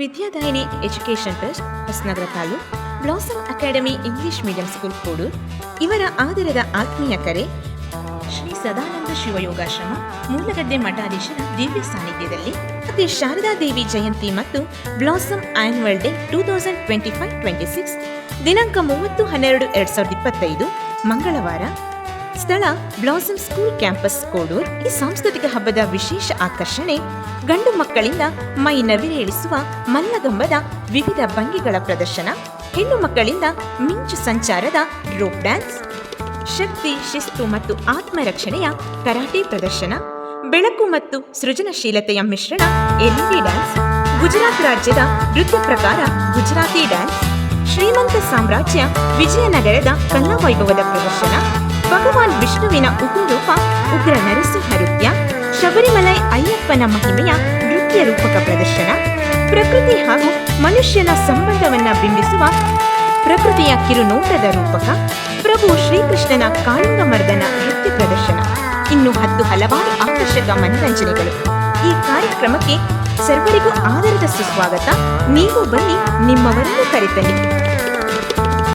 Vidyadayini education trust Hosanagara ತಾಲೂಕು, blossom academy English medium school Kodur ಇವರ ಆದರದ ಆತ್ಮೀಯ ಕರೆ ಶ್ರೀ ಸದಾನಂದ ಶಿವಯೋಗಾಶ್ರಮ ಮೂಲಗದ್ದೆ ಮಠಾಧೀಶರ ದಿವ್ಯ ಸಾನ್ನಿಧ್ಯದಲ್ಲಿ ಶ್ರೀ ಶಾರದಾ ದೇವಿ ಜಯಂತಿ ಮತ್ತು ಬ್ಲಾಸಮ್ ಆನ್ಯುವಲ್ ಡೇ 2025-26 ದಿನಾಂಕ 30/12/2025 ಮಂಗಳವಾರ. ಸ್ಥಳ ಬ್ಲಾಸಮ್ ಸ್ಕೂಲ್ ಕ್ಯಾಂಪಸ್ ಕೋಡೂರು. ಈ ಸಾಂಸ್ಕೃತಿಕ ಹಬ್ಬದ ವಿಶೇಷ ಆಕರ್ಷಣೆ ಗಂಡು ಮಕ್ಕಳಿಂದ ಮೈ ನವಿರೇಳಿಸುವ ಮಲ್ಲಗಂಬದ ವಿವಿಧ ಭಂಗಿಗಳ ಪ್ರದರ್ಶನ, ಹೆಣ್ಣು ಮಕ್ಕಳಿಂದ ಮಿಂಚು ಸಂಚಾರದ ರೋಪ್ ಡ್ಯಾನ್ಸ್, ಶಕ್ತಿ, ಶಿಸ್ತು ಮತ್ತು ಆತ್ಮರಕ್ಷಣೆಯ ಕರಾಟೆ ಪ್ರದರ್ಶನ, ಬೆಳಕು ಮತ್ತು ಸೃಜನಶೀಲತೆಯ ಮಿಶ್ರಣ ಎಲ್ಇಡಿ ಡ್ಯಾನ್ಸ್, ಗುಜರಾತ್ ರಾಜ್ಯದ ನೃತ್ಯ ಪ್ರಕಾರ ಗುಜರಾತಿ ಡ್ಯಾನ್ಸ್, ಶ್ರೀಮಂತ ಸಾಮ್ರಾಜ್ಯ ವಿಜಯನಗರದ ಕಲಾ ವೈಭವದ ಪ್ರದರ್ಶನ, ಭಗವಾನ್ ವಿಷ್ಣುವಿನ ಉಗ್ರರೂಪ ಉಗ್ರ ನರಸಿಂಹ ನೃತ್ಯ, ಶಬರಿಮಲೈ ಅಯ್ಯಪ್ಪನ ಮಹಿಮೆಯ ನೃತ್ಯ ರೂಪಕ ಪ್ರದರ್ಶನ, ಪ್ರಕೃತಿ ಹಾಗೂ ಮನುಷ್ಯನ ಸಂಬಂಧವನ್ನ ಬಿಂಬಿಸುವ ಪ್ರಕೃತಿಯ ಕಿರುನೋಟದ ರೂಪಕ, ಪ್ರಭು ಶ್ರೀಕೃಷ್ಣನ ಕಾಳಿಂಗ ಮರ್ದನ ನೃತ್ಯ ಪ್ರದರ್ಶನ, ಇನ್ನು ಹಲವಾರು ಆಕರ್ಷಕ ಮನರಂಜನೆಗಳು. ಈ ಕಾರ್ಯಕ್ರಮಕ್ಕೆ ಸರ್ವರಿಗೂ ಆದರದ ಸುಸ್ವಾಗತ. ನೀವು ಬನ್ನಿ, ನಿಮ್ಮವರನ್ನು ಕರೆತನ್ನಿ.